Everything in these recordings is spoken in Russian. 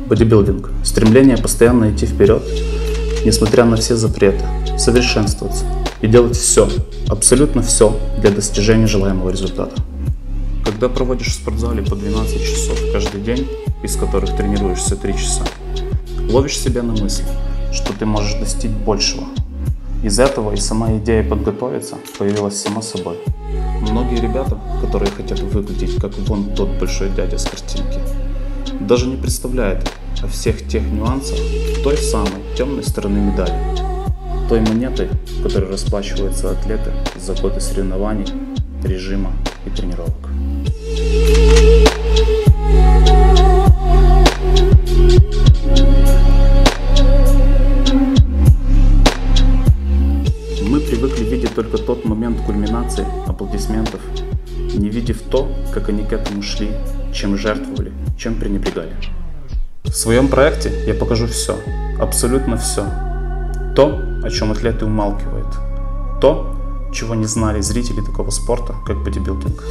Бодибилдинг – стремление постоянно идти вперед, несмотря на все запреты, совершенствоваться и делать все, абсолютно все для достижения желаемого результата. Когда проводишь в спортзале по 12 часов каждый день, из которых тренируешься 3 часа, ловишь себя на мысли, что ты можешь достичь большего. Из этого и сама идея подготовиться появилась сама собой. Многие ребята, которые хотят выглядеть как вон тот большой дядя с картинки, даже не представляют о всех тех нюансах той самой темной стороны медали. Той монеты, которой расплачиваются атлеты за годы соревнований, режима и тренировок. Мы привыкли видеть только тот момент кульминации аплодисментов, не видев то, как они к этому шли, чем жертвовали, чем пренебрегали. В своем проекте я покажу все, абсолютно все. То, о чем атлеты умалчивают. То, чего не знали зрители такого спорта, как бодибилдинг.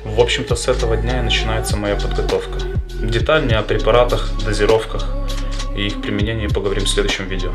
В общем-то, с этого дня и начинается моя подготовка. Детальнее о препаратах, дозировках и их применении поговорим в следующем видео.